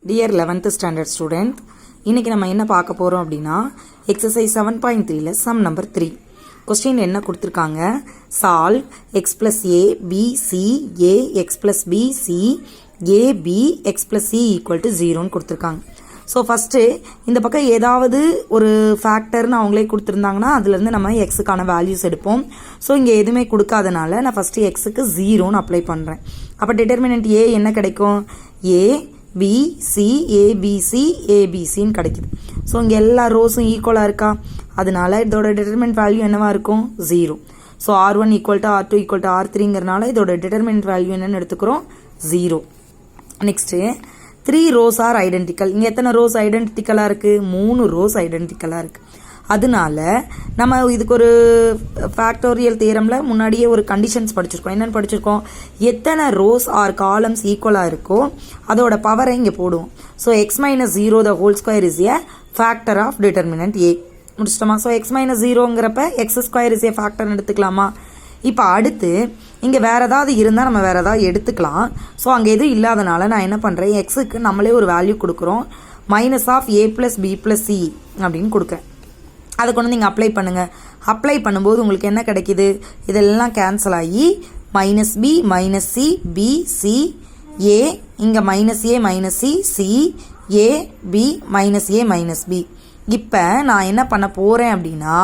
Dear 11th standard student, இன்னைக்கு நம்ம என்ன பார்க்க போறோம் அப்படினா exercise 7.3ல sum number 3. Question என்ன கொடுத்திருக்காங்க? Solve x plus a b c a x plus b c a b x plus c equal to 0 ன்னு கொடுத்திருக்காங்க. ஸோ ஃபஸ்ட்டு இந்த பக்கம் ஏதாவது ஒரு ஃபேக்டர்னு அவங்களே கொடுத்துருந்தாங்கன்னா அதுலேருந்து நம்ம எக்ஸுக்கான வேல்யூஸ் எடுப்போம். ஸோ இங்கே எதுவுமே கொடுக்காதனால நான் ஃபஸ்ட்டு எக்ஸுக்கு 0ன்னு அப்ளை பண்ணுறேன். அப்போ டிட்டர்மினன்ட் ஏ என்ன கிடைக்கும்? ஏ பி சி ஏபிசி ஏபிசின்னு கிடைக்குது. ஸோ இங்கே எல்லா ரோஸும் ஈக்குவலாக இருக்கா? அதனால இதோட டிட்டர்மினன்ட் வேல்யூ என்னவா இருக்கும்? 0. So R1 equal to R2 equal to R3ங்கிறனால இதோட டிட்டர்மினன்ட் வேல்யூ என்னன்னு எடுத்துக்கிறோம்? 0. Next 3 rows are identical. இங்கே எத்தனை ரோஸ் ஐடென்டிக்கலாக இருக்குது? 3 ரோஸ் ஐடென்டிக்கலாக இருக்குது. அதனால நம்ம இதுக்கு ஒரு ஃபேக்டோரியல் தியரம்ல முன்னாடியே ஒரு கண்டிஷன்ஸ் படிச்சிருக்கோம். என்னென்னு படிச்சிருக்கோம்? எத்தனை ரோஸ் ஆர் காலம்ஸ் ஈக்குவலாக இருக்கோ அதோட பவரை இங்கே போடுவோம். So x minus 0 the whole square is a factor of determinant A. முடிச்சிட்டோமா? ஸோ எக்ஸ் மைனஸ் 0ங்கிறப்ப எக்ஸ் ஸ்கொயர் இஸ் ஏ ஃபேக்டர்னு எடுத்துக்கலாமா? இப்போ அடுத்து இங்கே வேறு ஏதாவது இருந்தால் நம்ம வேறு ஏதாவது எடுத்துக்கலாம். ஸோ அங்கே எதுவும் இல்லாதனால நான் என்ன பண்ணுறேன்? எக்ஸுக்கு நம்மளே ஒரு வேல்யூ கொடுக்குறோம். Minus of A plus B plus C அப்படின்னு கொடுக்குறேன். அதை கொண்டு நீங்கள் அப்ளை பண்ணுங்கள். அப்ளை பண்ணும்போது உங்களுக்கு என்ன கிடைக்கிது? இதெல்லாம் கேன்சல் ஆகி minus B minus C B C A, இங்கே minus A minus C C A B minus A minus B. இப்போ நான் என்ன பண்ண போகிறேன் அப்படின்னா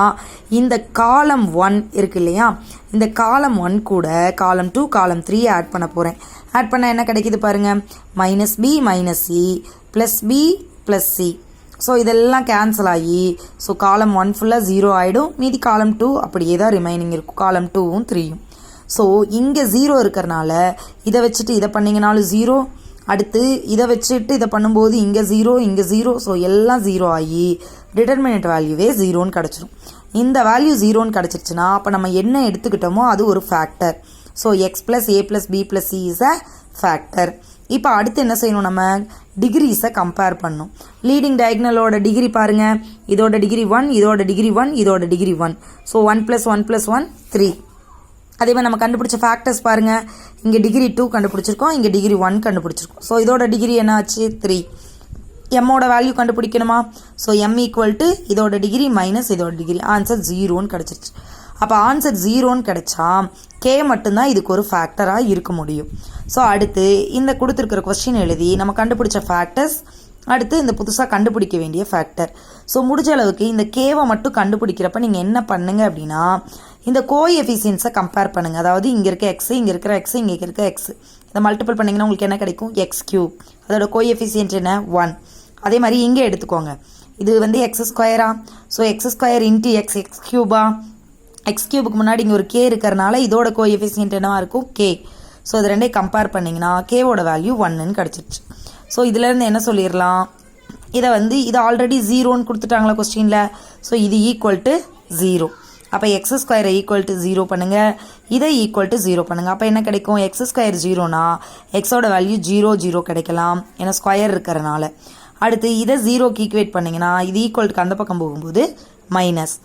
இந்த காலம் 1 இருக்கு இல்லையா, இந்த காலம் 1 கூட காலம் 2 காலம் 3 ஆட் பண்ண போகிறேன். ஆட் பண்ணால் என்ன கிடைக்கிது பாருங்கள்? Minus B minus C plus B plus C. So இதெல்லாம் கேன்சல் ஆகி ஸோ காலம் 1 ஃபுல்லாக 0 ஆகிடும். மீதி காலம் 2 அப்படியே தான் ரிமைனிங் இருக்கும், காலம் 2ம் 3யும். ஸோ இங்கே 0 இருக்கிறனால இதை வச்சுட்டு இதை பண்ணிங்கனாலும் 0, அடுத்து இதை வச்சுட்டு இதை பண்ணும்போது இங்கே 0 இங்கே 0. ஸோ எல்லாம் 0 ஆகி டிட்டர்மினன்ட் வேல்யூவே 0ன்னு கிடச்சிரும். இந்த வேல்யூ 0ன்னு கிடச்சிருச்சுன்னா அப்போ நம்ம என்ன எடுத்துக்கிட்டோமோ அது ஒரு factor. So X plus A plus B plus C is a factor. இப்போ அடுத்து என்ன செய்யணும்? நம்ம டிகிரிஸை கம்பேர் பண்ணணும். லீடிங் டயக்னலோட டிகிரி பாருங்கள். இதோட டிகிரி 1, இதோட டிகிரி 1, இதோட டிகிரி 1. ஸோ 1 + 1 + 1 3. அதே மாதிரி நம்ம கண்டுபிடிச்ச ஃபேக்டர்ஸ் பாருங்கள். இங்கே டிகிரி 2 கண்டுபிடிச்சிருக்கோம், இங்கே டிகிரி 1 கண்டுபிடிச்சிருக்கோம். ஸோ இதோட டிகிரி என்ன ஆச்சு? 3. எம்மோட வேல்யூ கண்டுபிடிக்கணுமா? ஸோ எம் ஈக்குவல் டு இதோட டிகிரி மைனஸ் இதோட டிகிரி. ஆன்சர் 0ன்னு கிடச்சிருச்சு. அப்போ ஆன்சர் 0ன்னு கிடச்சா கே மட்டும்தான் இதுக்கு ஒரு ஃபேக்டராக இருக்க முடியும். ஸோ அடுத்து இந்த கொடுத்துருக்கிற கொஸ்டின் எழுதி நம்ம கண்டுபிடிச்ச ஃபேக்டர்ஸ், அடுத்து இந்த புதுசாக கண்டுபிடிக்க வேண்டிய ஃபேக்டர். ஸோ முடிஞ்ச அளவுக்கு இந்த கேவை மட்டும் கண்டுபிடிக்கிறப்ப நீங்கள் என்ன பண்ணுங்க அப்படின்னா இந்த கோஎஃபிஷியன்ஸை கம்பேர் பண்ணுங்கள். அதாவது இங்கே இருக்க எக்ஸ், இங்கே இருக்கிற எக்ஸ், இங்கே இருக்க எக்ஸ், இதை மல்டிபிள் பண்ணிங்கன்னா உங்களுக்கு என்ன கிடைக்கும்? X cube. அதோட கோஎஃபிஷியன்ட் என்ன? 1. அதே மாதிரி இங்கே எடுத்துக்கோங்க. இது வந்து எக்ஸ் ஸ்கொயரா? So x square into x x கியூபா? எக்ஸ் கியூபுக்கு முன்னாடி இங்கே ஒரு கே இருக்கிறனால இதோட கோஎஃபிஷியன்ட் என்னவா இருக்கும்? கே. ஸோ இது ரெண்டையும் கம்பேர் பண்ணிங்கன்னா கேவோட வேல்யூ 1ன்னு கிடச்சிருச்சு. ஸோ இதுலேருந்து என்ன சொல்லிடலாம்? இதை வந்து இது ஆல்ரெடி 0ன்னு கொடுத்துட்டாங்களா கொஸ்டினில்? ஸோ இது ஈக்குவல் டு 0. அப்போ எக்ஸ் ஸ்கொயரை ஈக்குவல் டு 0 பண்ணுங்கள், இதை ஈக்குவல் டு 0 பண்ணுங்கள். அப்போ என்ன கிடைக்கும்? எக்ஸ் ஸ்கொயர் 0னா எக்ஸோட வேல்யூ 0 0 கிடைக்கலாம், ஏன்னா ஸ்கொயர் இருக்கிறனால. அடுத்து இதை 0க்கு ஈக்குவேட் பண்ணிங்கன்னா இது ஈக்குவல்ட்டுக்கு அந்த பக்கம் போகும்போது மைனஸ்.